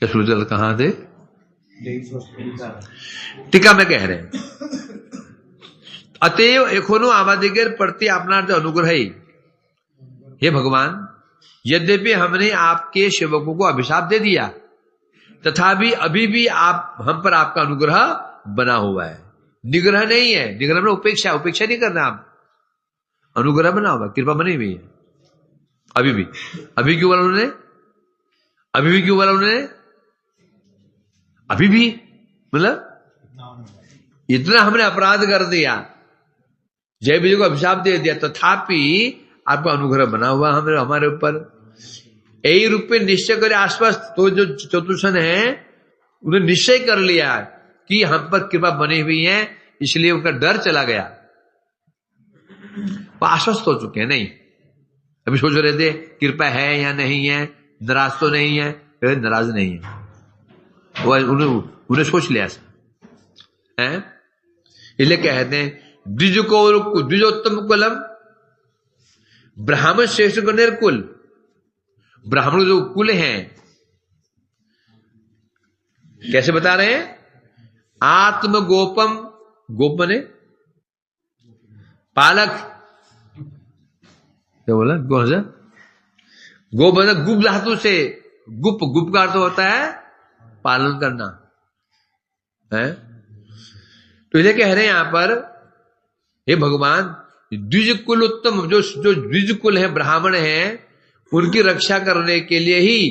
क्या सूचल कहां थे, टीका में कह रहे हैं, अतएव एखोनो आवादिगर प्रति अपना जो अनुग्रह है, हे भगवान, यद्यपि हमने आपके सेवकों को अभिशाप दे दिया, तथापि अभी भी हम पर आपका अनुग्रह बना हुआ है। निग्रह नहीं है, निग्रह में उपेक्षा नहीं करना, आप अनुग्रह बना हुआ, कृपा बनी हुई है अभी क्यों बोला उन्होंने, अभी भी मतलब इतना हमने अपराध कर दिया, जय विजय को अभिशाप दे दिया, तथापि आपका अनुग्रह बना हुआ हमारे ऊपर। यही रूप में निश्चय करे आश्वस्त, तो जो चतुर्सन है उन्हें निश्चय कर लिया कि हम पर कृपा बनी हुई है, इसलिए उनका डर चला गया, वो आश्वस्त हो चुके हैं। नहीं अभी सोच रहे थे कृपा है या नहीं है, नाराज तो नहीं है, नाराज नहीं है, उन्हें सोच लिया है। इसलिए कहते हैं द्विजोत्तम कुलम, ब्राह्मण श्रेष्ठ को निर्कुल, ब्राह्मण जो कुल हैं कैसे बता रहे हैं, आत्म गोपम, गोप बने पालक, क्या बोला, गो बना गुप धातु से, गुप का अर्थ होता है पालन करना है। तो इसे कह रहे हैं यहां पर, हे भगवान, द्विज कुल उत्तम, जो द्विज कुल है, ब्राह्मण हैं, उनकी रक्षा करने के लिए ही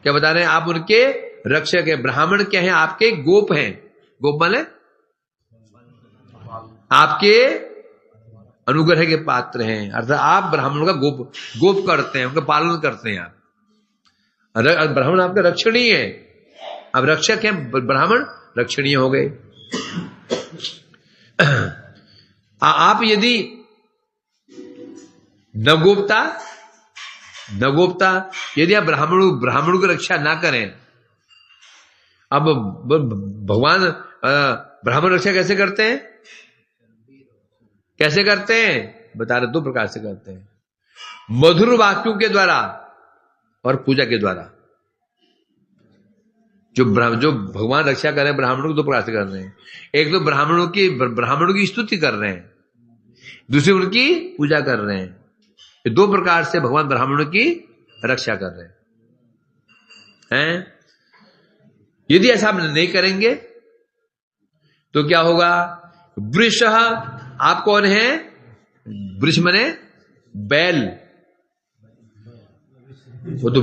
क्या बता रहे हैं, आप उनके रक्षक हैं। ब्राह्मण क्या है, आपके गोप हैं, गोप माने आपके अनुग्रह के पात्र हैं, अर्थात आप ब्राह्मणों का गोप करते हैं, उनका पालन करते हैं आप। ब्राह्मण आपका रक्षणीय है, अब रक्षक हैं, ब्राह्मण रक्षणीय हो गए। आप यदि नगोपता यदि आप ब्राह्मणों की रक्षा ना करें, अब भगवान ब्राह्मण रक्षा कैसे करते हैं, बता रहे, दो प्रकार से करते हैं, मधुर वाक्यों के द्वारा और पूजा के द्वारा। जो भगवान रक्षा कर रहे हैं ब्राह्मणों को, दो प्रकार से कर रहे हैं। एक तो ब्राह्मणों की स्तुति कर रहे हैं, दूसरी उनकी पूजा कर रहे हैं। ये दो प्रकार से भगवान ब्राह्मणों की रक्षा कर रहे हैं। यदि ऐसा आप नहीं करेंगे तो क्या होगा, वृष, आप कौन है? वृष मने बैल, वो तो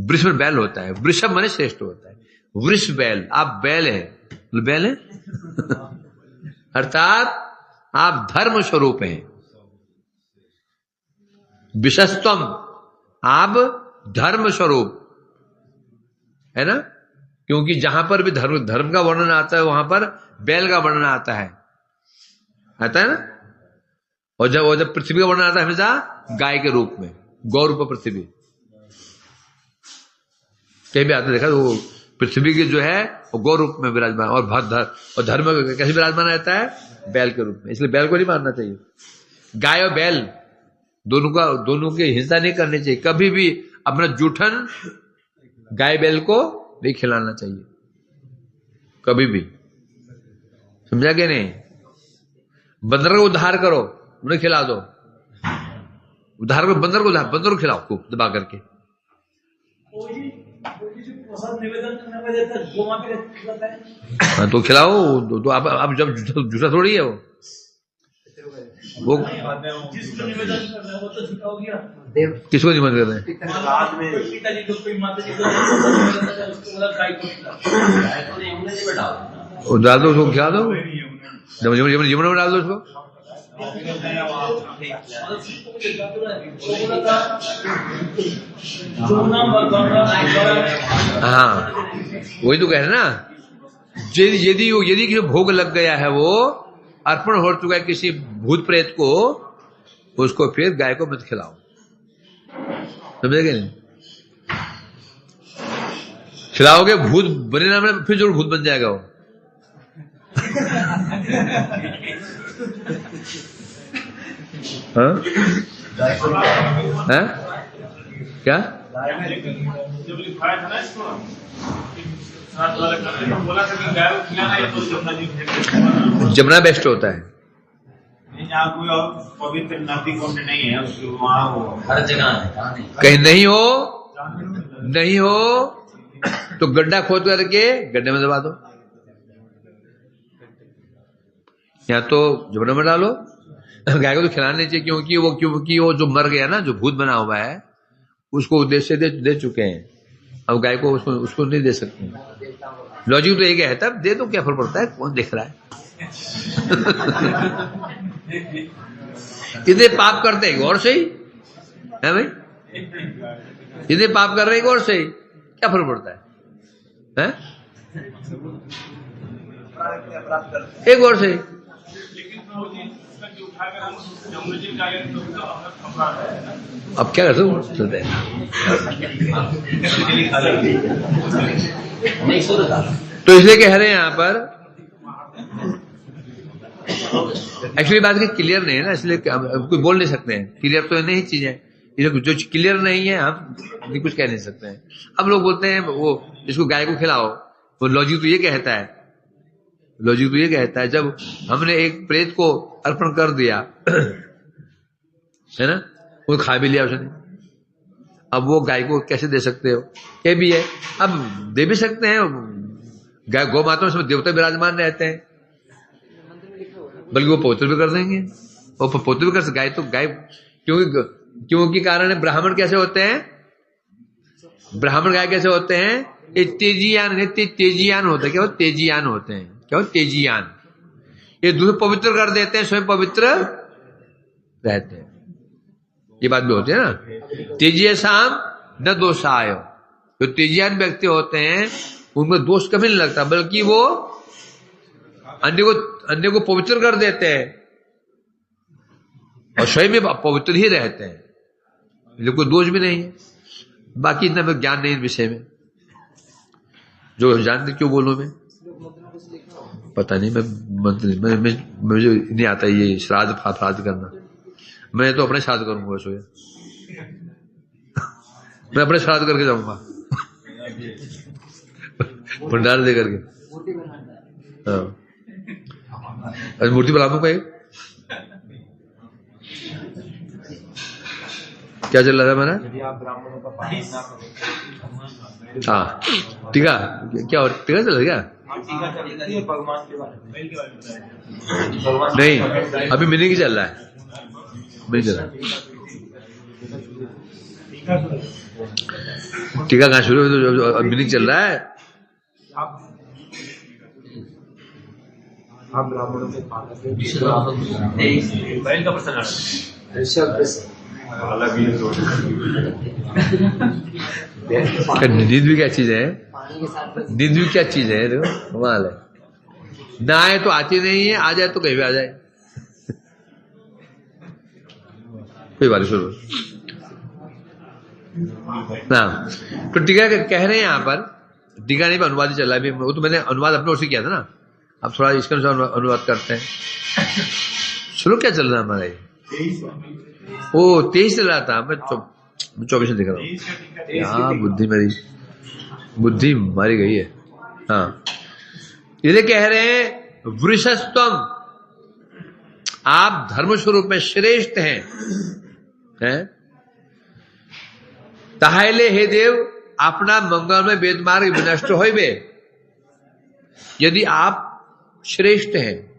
वृष में बैल होता है, वृषभ मने श्रेष्ठ होता है, वृष बैल, आप बैल है, बैल है अर्थात आप धर्म स्वरूप हैं। विशस्तम, आप धर्म स्वरूप है ना, क्योंकि जहां पर भी धर्म का वर्णन आता है वहां पर बैल का वर्णन आता है ना, और जब पृथ्वी का वर्णन आता है हमेशा गाय के रूप में, गौ रूप पृथ्वी कहीं भी आता देखा, वो पृथ्वी की जो है वो गौ रूप में विराजमान, और धर्म कैसे विराजमान रहता है? बैल के रूप में। इसलिए बैल को नहीं मारना चाहिए। गाय और बैल दोनों की हिंसा नहीं करनी चाहिए। कभी भी अपना जूठन गाय बैल को नहीं खिलाना चाहिए, कभी भी, समझा कि नहीं? बंदर को उद्धार करो, उन्हें खिला दो, उद्धार करो बंदर को खिलाओ खूब दबा करके। हाँ तो खिलाओ, तो आप जब जूठा थोड़ी है वो किसको निमंत्रण कर रहे हैं? डाल दो उसको, खिला दो, जीवन में डाल दो उसको। हाँ वही तो कह रहे ना, यदि किसी भोग लग गया है, वो अर्पण हो चुका है किसी भूत प्रेत को, उसको फिर गाय को मत खिलाओ, समझे नहीं? खिलाओगे भूत बने ना, फिर जरूर भूत बन जाएगा वो। हाँ? हाँ? क्या जमुना बेस्ट होता है, कोई और पवित्र नदी कुंड नहीं है, वहाँ हर जगह कहीं नहीं हो तो गड्ढा खोद करके गड्ढे में दबा दो, या तो जमुना में डालो। गाय को तो खिलाना नहीं चाहिए, क्योंकि वो जो मर गया ना, जो भूत बना हुआ है, उसको उद्देश्य दे चुके हैं। अब गाय को उसको नहीं दे सकते। लॉजिक तो एक है, तब दे दो, क्या फर्क पड़ता है, कौन देख रहा है? इतने पाप करते हैं गौर से ही है भाई, इतने पाप कर रहे हैं गौर से ही, क्या फर्क पड़ता है? एक गौर से अब क्या करते हो, चलते हैं। तो इसलिए कह रहे हैं यहां पर, एक्चुअली बात की क्लियर नहीं है ना, इसलिए कोई बोल नहीं सकते हैं। क्लियर तो नहीं चीज है, जो क्लियर नहीं है हम कुछ कह नहीं सकते हैं। अब लोग बोलते हैं वो इसको गाय को खिलाओ, वो लॉजिक तो ये कहता है, जब हमने एक प्रेत को अर्पण कर दिया है ना, वो खा भी लिया उसने, अब वो गाय को कैसे दे सकते हो? ये भी है, अब दे भी सकते हैं। गाय गौ माता में देवता विराजमान रहते हैं, बल्कि वो पवित्र भी कर देंगे, वो पवित्र भी कर सकते। गाय क्योंकि कारण है, ब्राह्मण कैसे होते हैं? ब्राह्मण गाय कैसे होते हैं? ये तेजियान होते हैं। क्या तेजियान होते हैं? क्या तेजियान? ये दूसरे पवित्र कर देते हैं, स्वयं पवित्र रहते हैं। ये बात भी होती है ना, तेजिया शाम न दोषाय। जो तेजियान व्यक्ति होते हैं उनमें दोष कभी नहीं लगता, बल्कि वो अन्य को पवित्र कर देते हैं और स्वयं भी पवित्र ही रहते हैं, इसलिए कोई दोष भी नहीं है। बाकी इतना मैं ज्ञान नहीं विषय में, जो जानते क्यों बोलूं मैं पता नहीं, मुझे नहीं आता ये श्राद्ध फाद्ध करना। मैं तो अपने श्राद्ध करूंगा, सोया मैं अपने श्राद्ध करके जाऊंगा भंडार दे करके। हाँ मूर्ति बना दूंगा। क्या चल रहा था मेरा? हाँ टीका, क्या और टीका चल रहा है क्या? भगवान के बारे में नहीं, अभी मीनिंग ही चल रहा है, नहीं चल रहा। टीका कहाँ शुरू, मीनिंग चल रहा है। आप ब्राह्मणों के पालक नींद भी क्या चीज है, नींद भी क्या चीज है, देखो कमाल है। ना आए तो आती नहीं है, आ जाए तो कहीं भी आ जाए, कोई बात शुरू ना। तो टीका कह रहे हैं यहाँ पर, टीका नहीं अनुवाद ही चल रहा है, वो तो मैंने अनुवाद अपने ओर से किया था ना, अब थोड़ा इसके अनुसार अनुवाद करते हैं। शुरू क्या चल रहा है हमारा ये, ओ 23 चल रहा था, मैं 24 दिख रहा हूँ। हाँ, बुद्धि मेरी, बुद्धि मारी गई है। हाँ, ये कह रहे हैं वृषस्तम, आप धर्म स्वरूप में श्रेष्ठ हैं? ताहले हे देव अपना मंगल में वेद मार्ग विनष्ट होइबे। यदि आप श्रेष्ठ हैं,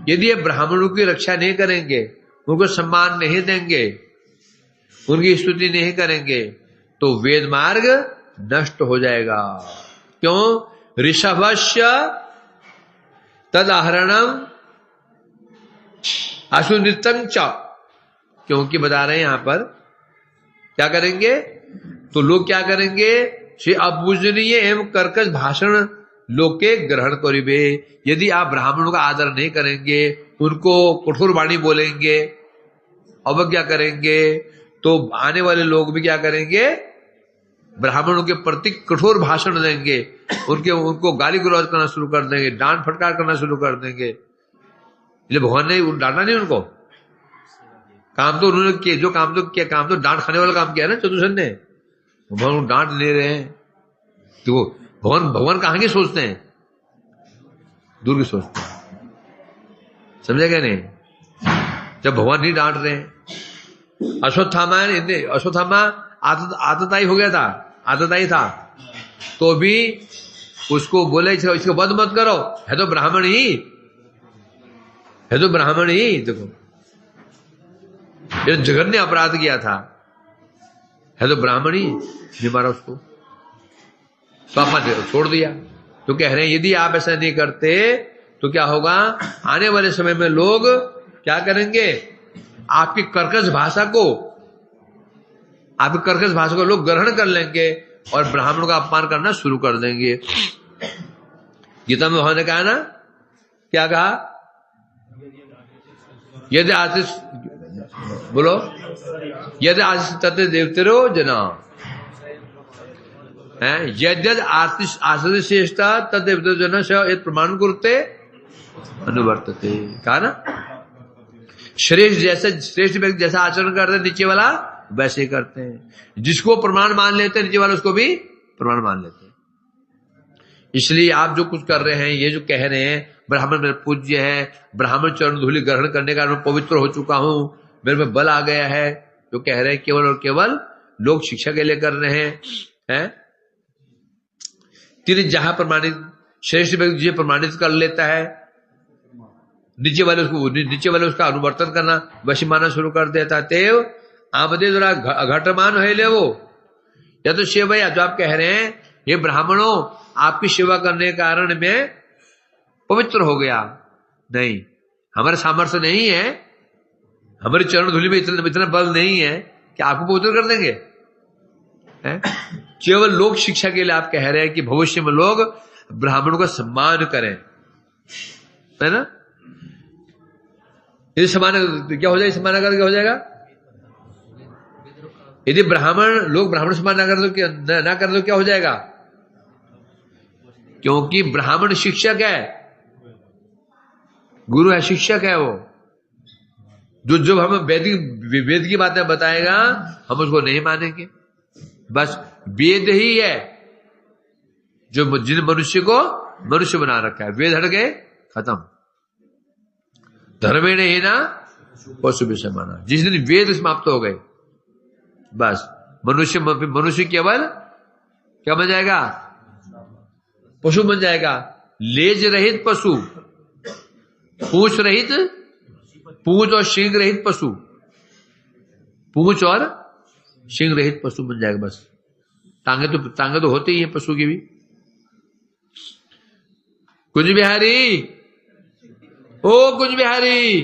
यदि ये ब्राह्मणों की रक्षा नहीं करेंगे, उनको सम्मान नहीं देंगे, उनकी स्तुति नहीं करेंगे, तो वेद मार्ग नष्ट हो जाएगा। क्यों? ऋषभस्य तदहरणम असुनितं च, क्योंकि बता रहे हैं यहां पर क्या करेंगे, तो लोग क्या करेंगे, श्री अपूजनीय एवं कर्कश भाषण लोग के ग्रहण करिबे। यदि आप ब्राह्मणों का आदर नहीं करेंगे, उनको कठोर वाणी बोलेंगे, अवज्ञा करेंगे, तो आने वाले लोग भी क्या करेंगे, ब्राह्मणों के प्रति कठोर भाषण देंगे, उनको गाली गलौज करना शुरू कर देंगे, डांट फटकार करना शुरू कर देंगे। इसलिए भगवान ने डांटा नहीं उनको, काम तो उन्होंने किया, जो काम तो डांट खाने वाला काम किया ना चतुर्सेन ने। भगवान डांट ले रहे हैं, तो भगवान कहां के सोचते हैं, दूर के सोचते हैं, समझे क्या नहीं। जब भगवान नहीं डांट रहे हैं, अश्वत्थामा आतताई हो गया था, आतताई था, तो भी उसको बोले इसको वध मत करो, है तो ब्राह्मण ही, देखो ये जघन्य अपराध किया था, है तो ब्राह्मण ही, नहीं मारा उसको, तो आपने छोड़ दिया। तो कह रहे हैं यदि आप ऐसा नहीं करते तो क्या होगा, आने वाले समय में लोग क्या करेंगे, आपकी कर्कश भाषा को लोग ग्रहण कर लेंगे और ब्राह्मणों का अपमान करना शुरू कर देंगे। गीता में उन्होंने कहा ना, क्या कहा, यदि आशीष बोलो, यदि आशीष तत्व देवतेरो जना है, यद्यद आशीष श्रेष्ठा तद देवतेरो जना से प्रमाण करते अनुवर्तते। कहा ना, श्रेष्ठ व्यक्ति जैसा आचरण करते हैं, नीचे वाला वैसे ही करते हैं। जिसको प्रमाण मान लेते हैं, नीचे वाला उसको भी प्रमाण मान लेते हैं। इसलिए आप जो कुछ कर रहे हैं, ये जो कह रहे हैं ब्राह्मण मेरे पूज्य है, ब्राह्मण चरण धूलि ग्रहण करने का मैं पवित्र हो चुका हूं, मेरे में बल आ गया है, जो कह रहे हैं केवल और केवल लोग शिक्षा के लिए कर रहे हैं। तीन जहां प्रमाणित श्रेष्ठ व्यक्ति जो प्रमाणित कर लेता है, नीचे वाले उसका अनुवर्तन करना, वशी माना शुरू कर देता। तेव आमदे जरा घटमान है ले वो, या तो शिव भैया जो आप कह रहे हैं, ये ब्राह्मणों आपकी सेवा करने के कारण में पवित्र हो गया, नहीं, हमारे सामर्थ्य नहीं है, हमारी चरण धूलि में इतना बल नहीं है कि आपको पवित्र कर देंगे। केवल लोक शिक्षा के लिए आप कह रहे हैं कि भविष्य में लोग ब्राह्मणों का सम्मान करें, है ना। यदि सम्मान क्या हो जाएगा, सम्मान अगर क्या हो जाएगा, यदि लोग ब्राह्मण सम्मान ना कर दो क्या हो जाएगा, क्योंकि ब्राह्मण शिक्षक है, गुरु है, शिक्षक है वो, जो हमें वेद की बातें बताएगा हम उसको नहीं मानेंगे। बस वेद ही है जो जिन मनुष्य को मनुष्य बना रखा है, वेद हट गए खत्म। धर्मेण ही ना पशु भी समाना, जिस दिन वेद समाप्त हो गए बस मनुष्य केवल क्या बन जाएगा, पशु बन जाएगा। लेज रहित पशु, पूंछ रहित, पूंछ और शिंग रहित पशु, पूंछ और शिंग रहित पशु बन जाएगा बस। टांगे तो होते ही है पशु की भी। कुंज बिहारी, ओ कुंज बिहारी,